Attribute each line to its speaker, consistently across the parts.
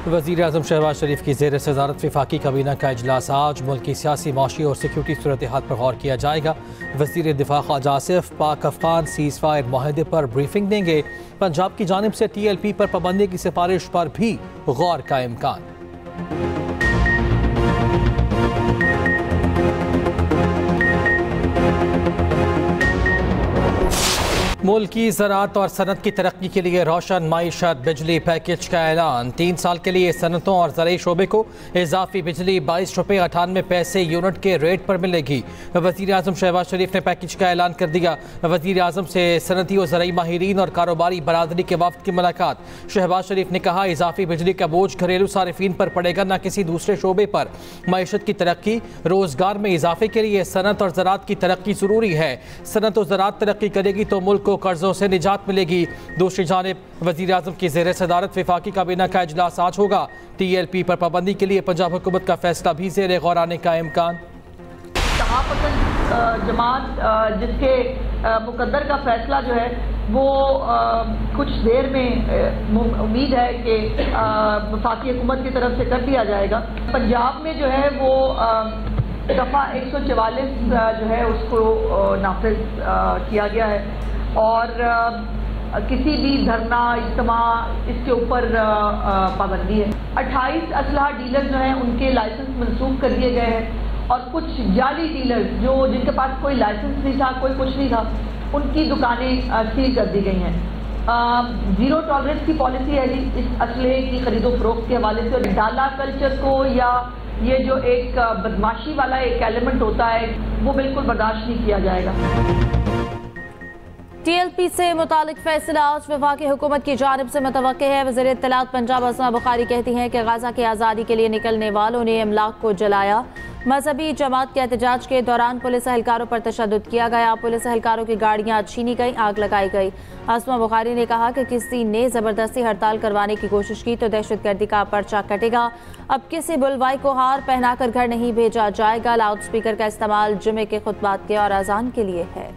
Speaker 1: वज़ीर आज़म शहबाज शरीफ की ज़ेर सदारत वफाकी काबीना का इजलास आज। मुल्क की सियासी, माशी और सिक्योरिटी सूरत हाल पर गौर किया जाएगा। वज़ीर दिफा ख्वाजा आसिफ पाक अफगान सीज़ फायर माहिदे पर ब्रीफिंग देंगे। पंजाब की जानिब से TLP पर पाबंदी की सिफारिश पर भी गौर का इम्कान। मुल्क की ज़राअत और सनत की तरक्की के लिए रोशन माईशत बिजली पैकेज का ऐलान। 3 साल के लिए सनतों और ज़राई शोबे को इजाफी बिजली 22 रुपये 98 पैसे यूनिट के रेट पर मिलेगी। वज़ीर आज़म शहबाज शरीफ ने पैकेज का ऐलान कर दिया। वज़ीर आज़म से सनती और ज़राई माहिरीन और कारोबारी बरादरी के वफ़द की मुलाकात। शहबाज शरीफ ने कहा, इजाफी बिजली का बोझ घरेलू सारिफीन पर पड़ेगा, न किसी दूसरे शोबे पर। मईशत की तरक्की, रोज़गार में इजाफे के लिए सनत और ज़राअत की तरक्की ज़रूरी है। सनत और ज़राअत तरक्की करेगी तो मुल्क को कर्जों से निजात मिलेगी। दूसरी जानिब वज़ीर आज़म की ज़ेर सदारत वफाकी काबीना का इजलास आज होगा। TLP पर पाबंदी के लिए पंजाब हुकूमत का फैसला भी ज़ेर गौर आने का इम्कान।
Speaker 2: जमात जिसके मुकद्दर का फैसला जो है वो कुछ देर में उम्मीद है कि वफाकी हुकूमत की तरफ से कर दिया जाएगा। पंजाब में जो है वो दफ़ा 144 जो है उसको नाफिज किया गया है और किसी भी धरना इज्तिमा इसके ऊपर पाबंदी है। 28 असलहा डीलर जो हैं उनके लाइसेंस मनसूख कर दिए गए हैं और कुछ जाली डीलर जिनके पास कोई लाइसेंस नहीं था, कोई कुछ नहीं था, उनकी दुकानें सील कर दी गई हैं। ज़ीरो टॉलरेंस की पॉलिसी है इस असलहे की खरीदो फरोख्त के हवाले से। और डाला कल्चर को या ये जो एक बदमाशी वाला एक एलिमेंट होता है वो बिल्कुल बर्दाश्त नहीं किया जाएगा।
Speaker 3: TLP से मुतालिक फैसला आज वफाकी हुकूमत की जानिब से मुतवक्के है। वज़ीर इत्तलात पंजाब अस्मा बुखारी कहती हैं कि गाज़ा की आज़ादी के लिए निकलने वालों ने अमलाक को जलाया। मजहबी जमात के एहतजाज के दौरान पुलिस एहलकारों पर तशद्दुद किया गया। पुलिस एहलकारों की गाड़ियाँ छीनी गई, आग लगाई गई। अस्मा बुखारी ने कहा कि किसी ने ज़बरदस्ती हड़ताल करवाने की कोशिश की तो दहशतगर्दी का पर्चा कटेगा। अब किसी बुलवाई को हार पहनाकर घर नहीं भेजा जाएगा। लाउड स्पीकर का इस्तेमाल जुमे के खुतबात के और अजान के लिए है।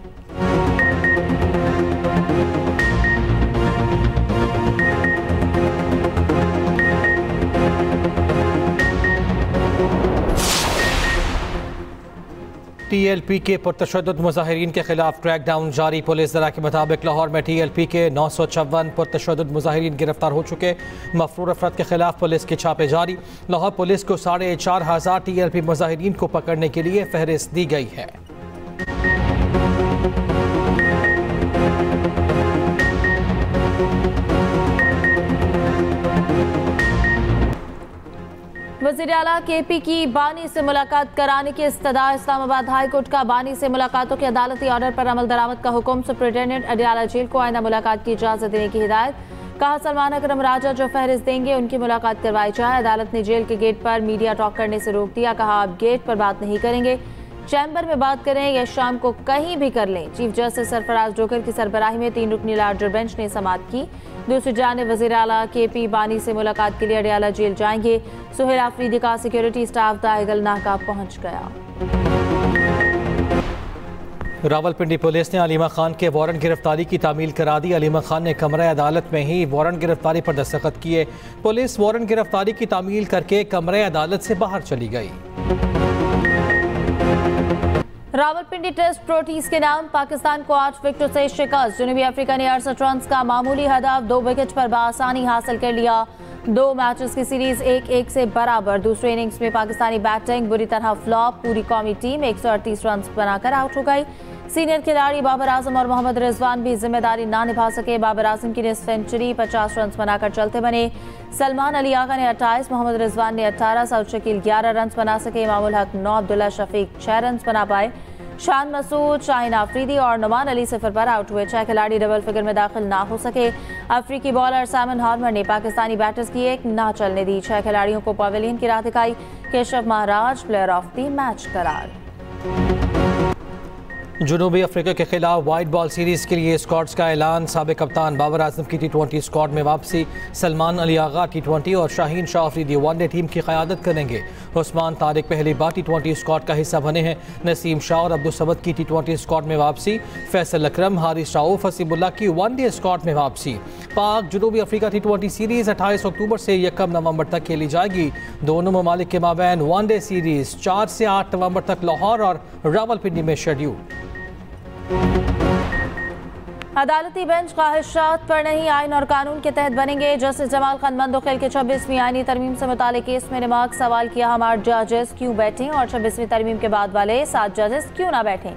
Speaker 1: TLP के पुरतशद्दुद मुजाहिरीन के खिलाफ क्रैकडाउन जारी। पुलिस ज़रा के मुताबिक लाहौर में TLP के 956 पुरतशद्दुद मुजाहिरीन गिरफ्तार हो चुके। मफरूर अफराद के खिलाफ पुलिस के छापे जारी। लाहौर पुलिस को 4,500 TLP मुजाहिरीन को पकड़ने के लिए फहरिस्त दी गई है।
Speaker 3: वज़ीर आला KP की बानी से मुलाकात कराने की इस्तदा। इस्लामाबाद हाई कोर्ट का बानी से मुलाकातों के अदालती ऑर्डर पर अमल दरामद का हुक्म। सुप्रिंटेंडेंट अडियाला जेल को आइंदा मुलाकात की इजाज़त देने की हिदायत। कहा, सलमान अकरम राजा जो फहरिस्त देंगे उनकी मुलाकात करवाई जाए। अदालत ने जेल के गेट पर मीडिया टॉक करने से रोक दिया। कहा, अब गेट पर बात नहीं करेंगे, चैम्बर में बात करें या शाम को कहीं भी कर लें। चीफ जस्टिस सरफराज जोकर की सरबराही में 3 रुकनी लार्जर बेंच ने समाअत की। दूसरी जानिब वज़ीर आला KP बानी से मुलाकात के लिए अडियाला जेल जाएंगे। सुहेल आफरीदी का सिक्योरिटी स्टाफ दाएगल नाका पहुंच गया।
Speaker 1: रावलपिंडी पुलिस ने अलीमा खान के वारंट गिरफ्तारी की तामील करा दी। अलीमा खान ने कमरा अदालत में ही वारंट गिरफ्तारी पर दस्तखत किए। पुलिस वारंट गिरफ्तारी की तामील करके कमरे अदालत से बाहर चली गई।
Speaker 3: रावलपिंडी टेस्ट प्रोटीज के नाम पाकिस्तान को 8 विकेटों से शिकस्त। जनूबी अफ्रीका ने 68 रन का मामूली हदफ 2 विकेट पर बआसानी हासिल कर लिया। 2 मैचेस की सीरीज 1-1 से बराबर। दूसरे इनिंग्स में पाकिस्तानी बैटिंग बुरी तरह फ्लॉप। पूरी कौमी टीम 138 रन बनाकर आउट हो गई। सीनियर खिलाड़ी बाबर आजम और मोहम्मद रिजवान भी जिम्मेदारी ना निभा सके। बाबर आजम की सेंचुरी 50 रन बनाकर चलते बने। सलमान अली आगा ने 28, मोहम्मद रिजवान ने 18, सऊद शकील 11 रन बना सके। इमामुल हक 9, अब्दुल्ला शफीक 6 रन बना पाए। शान मसूद, शाहीन आफरीदी और नुमान अली 0 पर आउट हुए। 6 खिलाड़ी डबल फिगर में दाखिल ना हो सके। अफ्रीकी बॉलर साइमन हार्मर ने पाकिस्तानी बैटर्स की एक ना चलने दी। 6 खिलाड़ियों को पवेलियन की राह दिखाई। Keshav Maharaj player of the match करार।
Speaker 1: जनूबी अफ्रीका के खिलाफ वाइट बॉल सीरीज के लिए स्क्वाड्स का ऐलान। साबिक कप्तान बाबर आजम की T20 स्क्वाड में वापसी। सलमान अली आगा T20 और शाहीन शाह अफरीदी वनडे टीम की क़यादत करेंगे। उस्मान तारिक पहली बार T20 स्क्वाड का हिस्सा बने हैं। नसीम शाह और अब्दुल समद की T20 स्क्वाड में वापसी। फैसल अकरम, हारिस राऊफ, हसीबुल्लाह की वनडे स्क्वाड में वापसी। पाक जनूबी अफ्रीका T20 सीरीज 28 अक्टूबर से 1 नवंबर तक खेली जाएगी। दोनों ममालिक के माबैन वनडे सीरीज 4 से 8 नवंबर तक लाहौर और रावलपिंडी में शेड्यूल।
Speaker 3: अदालती बेंच ख्वाहिशात पर नहीं, आइन और कानून के तहत बनेंगे। जस्टिस जमाल खान मंदोखेल के 26वीं आईनी तरमीम से मुतालिक केस में रिमार्क सवाल किया, हमारे जजेस क्यों बैठें और 26वीं तरमीम के बाद वाले 7 जजेस क्यों ना बैठें।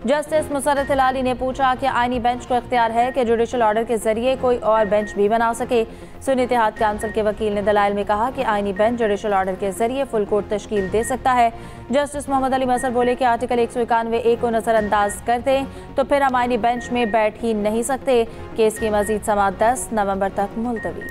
Speaker 3: जस्टिस मुसर्रत हिलाली ने पूछा कि आईनी बेंच को इख्तियार है कि जुडिशल ऑर्डर के जरिए कोई और बेंच भी बना सके। सुन्नी इत्तेहाद काउंसिल के वकील ने दलाइल में कहा कि आईनी बेंच जुडिशल ऑर्डर के जरिए फुल कोर्ट तश्कील दे सकता है। जस्टिस मोहम्मद अली मसर बोले कि आर्टिकल 191A को नजरअंदाज कर दें तो फिर हम आईनी बेंच में बैठ ही नहीं सकते। केस की मजीद समाअत 10 नवंबर तक मुलतवी।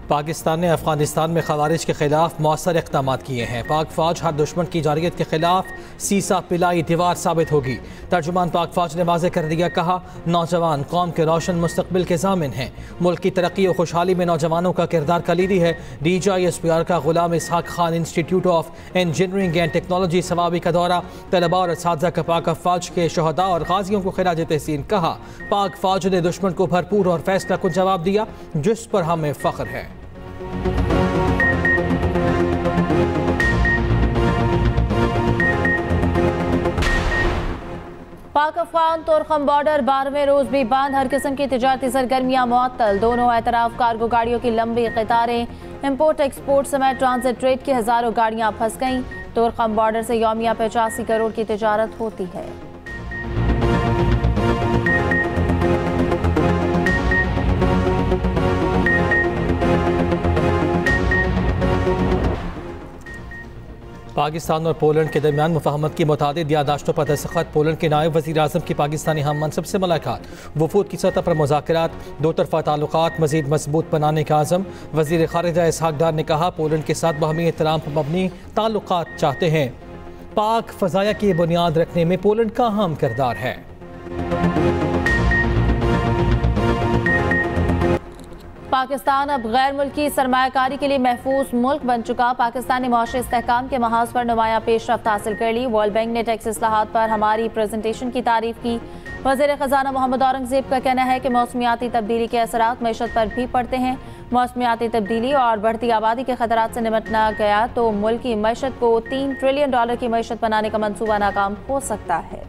Speaker 1: पाकिस्तान ने अफगानिस्तान में खवारिज के खिलाफ मौसर इक़दाम किए हैं। पाक फौज हर दुश्मन की जारियत के खिलाफ सीसा पिलाई दीवार साबित होगी। तर्जुमान पाक फौज ने वाज़ेह कर दिया, कहा नौजवान कौम के रोशन मुस्तकबिल के ज़ामिन हैं। मुल्क की तरक्की और खुशहाली में नौजवानों का किरदार कलीदी है। DGISPR का Ghulam Ishaq Khan institute of engineering and technology Swabi का दौरा। तलबा और असातिज़ा का पाक फौज के शहदा और गाजियों को खिराज तहसीन। कहा पाक फौज ने दुश्मन को भरपूर और फैसला कुन जवाब दिया जिस पर हमें फ़ख्र है।
Speaker 3: पाक अफगान तोरखम बॉर्डर 12वें रोज भी बंद। हर किस्म की तिजारती सरगर्मियां मुअत्तल। दोनों एतराफ कार्गो गाड़ियों की लंबी कतारें, इंपोर्ट एक्सपोर्ट समेत ट्रांजिट ट्रेड की हजारों गाड़ियां फंस गईं। तोरखम बॉर्डर से यौमिया 85 करोड़ की तिजारत होती है।
Speaker 1: पाकिस्तान और पोलैंड के दरमियान मुफाहमत की मुतादिद यादाश्तों पर दस्तखत। पोलैंड के नायब वज़ीर आज़म की पाकिस्तानी हम मनसब से मुलाकात। वफूद की सतह पर मुज़ाकरात। दो तरफ़ा ताल्लुकात मज़ीद मजबूत बनाने का आज़म। वज़ीर ख़ारिजा इसहाक डार ने कहा पोलैंड के साथ बाहमी एहतराम पर मबनी ताल्लुकात चाहते हैं। पाक फ़ज़ाया की बुनियाद रखने में पोलैंड का अहम किरदार है।
Speaker 3: पाकिस्तान अब गैर मुल्की सरमायाकारी के लिए महफूज मुल्क बन चुका। पाकिस्तान ने मुआशी इस्तेहकाम के महाज पर नुमाया पेशरफ्त हासिल कर ली। वर्ल्ड बैंक ने टैक्स इस्लाहात पर हमारी प्रेजेंटेशन की तारीफ की। वज़ीर ख़जाना मोहम्मद औरंगज़ेब का कहना है कि मौसमियाती तब्दीली के असरात मईशत पर भी पड़ते हैं। मौसमियाती तब्दीली और बढ़ती आबादी के खतरात से निपटना गया तो मुल्क की मईशत को $3 ट्रिलियन की मईशत बनाने का मनसूबा नाकाम हो सकता है।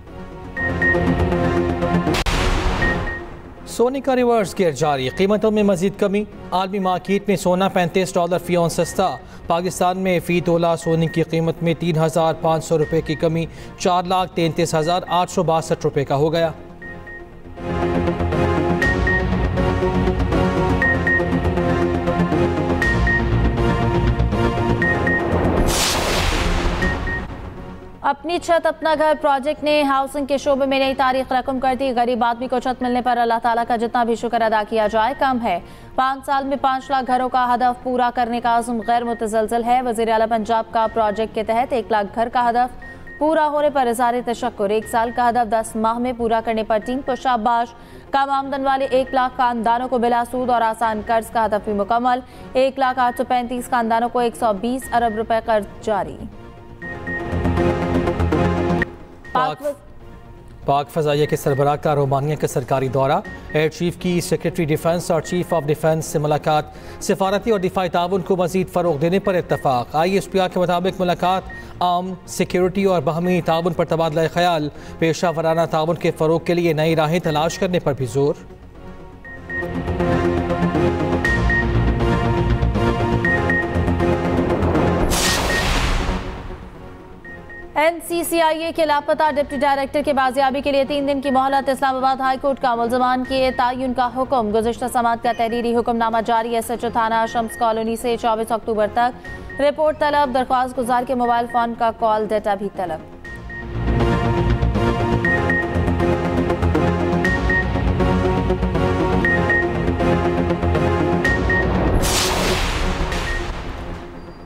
Speaker 1: सोने का रिवर्स गियर जारी। कीमतों में मजीद कमी। आलमी मार्केट में सोना $35 फी औंस सस्ता। पाकिस्तान में फ़ी तोला सोने की कीमत में 3,500 रुपये की कमी 4,33,862 रुपये का हो गया।
Speaker 3: अपनी छत अपना घर प्रोजेक्ट ने हाउसिंग के शोबे में नई तारीख रकम कर दी। गरीब आदमी को छत मिलने पर अल्लाह ताला का जितना भी शुक्र अदा किया जाए कम है। 5 साल में 5 लाख घरों का हदफ पूरा करने का आज़म गैर मुतसलसल है। वज़ीर आला पंजाब का प्रोजेक्ट के तहत 1 लाख घर का हदफ पूरा होने पर इज़हार तशक्कुर। 1 साल का हदफ 10 माह में पूरा करने पर टीम को शाबाश। कम आमदन वाले 1 लाख खानदानों को बिला सूद और आसान कर्ज का हदफ भी मुकम्मल। 1,835 खानदानों को 120 अरब रुपए कर्ज जारी।
Speaker 1: पाक फ़ज़ाइया के सरबराह का रोमानिया का सरकारी दौरा। एयर चीफ की सेक्रेटरी डिफेंस और चीफ ऑफ डिफेंस से मुलाकात। सिफारती और दिफाई ताउन को मज़ीद फ़रोग़ देने पर इत्तफ़ाक़। ISPR के मुताबिक मुलाकात आम सिक्योरिटी और बाहमी ताउन पर तबादला ख्याल। पेशा वराना ताउन के फ़रोग़ के लिए नई राहें तलाश करने पर भी जोर।
Speaker 3: NCCIA के लापता डिप्टी डायरेक्टर के बाजियाबी के लिए 3 दिन की मोहलत। इस्लामाबाद हाई कोर्ट का मुल्ज़मान के तयन का हुक्म। गुज़िश्ता समात का तहरीरी हुक्मनामा जारी। SHO थाना शम्स कॉलोनी से 24 अक्टूबर तक रिपोर्ट तलब। दरख्वास्त गुजार के मोबाइल फ़ोन का कॉल डेटा भी तलब।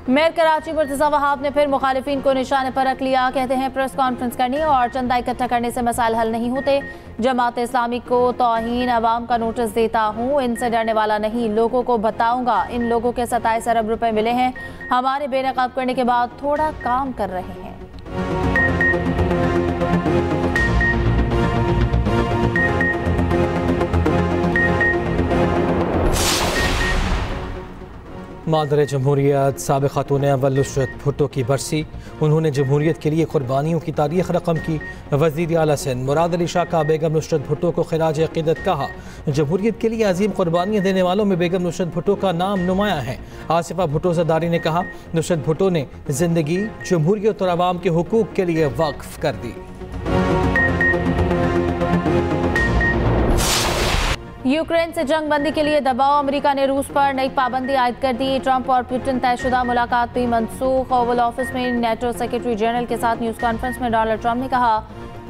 Speaker 3: मेयर कराची मुर्तज़ा वहाब ने फिर मुखालिफिन को निशाने पर रख लिया। कहते हैं प्रेस कॉन्फ्रेंस करने और चंदा इकट्ठा करने से मसाइल हल नहीं होते। जमात इस्लामी को तौहीन अवाम का नोटिस देता हूँ, इनसे डरने वाला नहीं, लोगों को बताऊंगा। इन लोगों के 27 अरब रुपए मिले हैं, हमारे बेनकाब करने के बाद थोड़ा काम कर रहे हैं।
Speaker 1: मादर जमहूरियत साबिक़ खातून अव्वल नुसरत भुट्टो की बरसी, उन्होंने जमहूरियत के लिए कुर्बानियों की तारीख रकम की। वज़ीर आला सिंध मुराद अली शाह का बेगम नुसरत भुट्टो को खिराज अक़ीदत कहा। जमहूरियत के लिए अजीम कुर्बानियाँ देने वालों में बेगम नुसरत भुट्टो का नाम नुमाया है। आसिफा भुट्टो ज़रदारी ने कहा, नुसरत भुट्टो ने ज़िंदगी जमहूरियत और आवाम के हुकूक के लिए वक्फ कर दी।
Speaker 3: यूक्रेन से जंग बंदी के लिए दबाव, अमेरिका ने रूस पर नई पाबंदी आयद कर दी। ट्रंप और पुतिन तयशुदा मुलाकात भी मनसूख। ओवल ऑफिस में नेटो सेक्रेटरी जनरल के साथ न्यूज़ कॉन्फ्रेंस में डोनाल्ड ट्रंप ने कहा,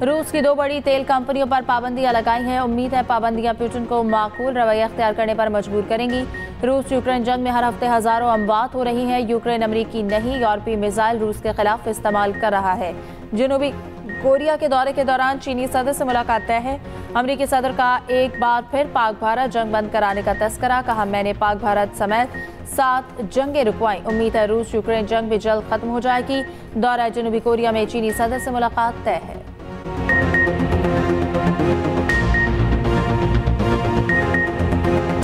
Speaker 3: रूस की 2 बड़ी तेल कंपनियों पर पाबंदियां लगाई हैं। उम्मीद है पाबंदियां पुतिन को माकूल रवैया अख्तियार करने पर मजबूर करेंगी। रूस यूक्रेन जंग में हर हफ्ते हजारों अमवात हो रही हैं। यूक्रेन अमरीकी नहीं यूरोपीय मिसाइल रूस के खिलाफ इस्तेमाल कर रहा है। जनूबी कोरिया के दौरे के दौरान चीनी सदर से मुलाकात तय है। अमरीकी सदर का एक बार फिर पाक भारत जंग बंद कराने का तस्करा। कहा, मैंने पाक भारत समेत 7 जंगें रुकवाई। उम्मीद है रूस यूक्रेन जंग भी जल्द खत्म हो जाएगी। दौरा जनूबी कोरिया में चीनी सदर से मुलाकात तय है।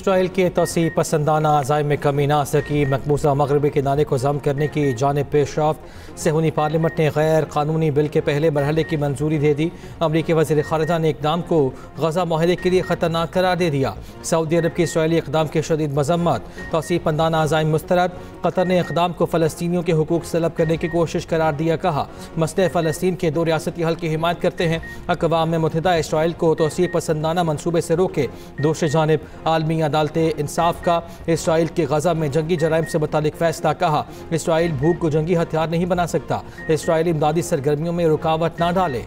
Speaker 1: इसराइल के तौसीह पसंदाना अज़ाइम में कमी ना आ सकी। मकबूजा मगरबी किनारे को ज़म करने की जानिब पेशरफ्त। सेहूनी पार्लियामेंट ने गैर कानूनी बिल के पहले मरहले की मंजूरी दे दी। अमरीकी वज़ीर ख़ारिजा ने इक़दाम को गज़ा माहले के लिए ख़तरनाक करार दे दिया। सऊदी अरब के इसराइली इक़दाम की शदीद मज़म्मत। तौसीह पसंदाना अज़ाइम मुस्तरद। कतर ने इक़दाम को फ़लस्तीनियों के हुकूक से तलब करने की कोशिश करार दिया। कहा, मसले फ़लस्तीन के 2 रियासती हल की हिमायत करते हैं। अक़वाम मुत्तहिदा इसराइल को तौसीह पसंदाना मनसूबे से रोके। दूसरी जानिब आलमी अदालत इंसाफ का इसराइल के गज़ा में जंगी जराइम से मुतालिक फैसला। कहा, इसराइल भूख को जंगी हथियार नहीं बना सकता। इसराइली इमदादी सरगर्मियों में रुकावट ना डाले।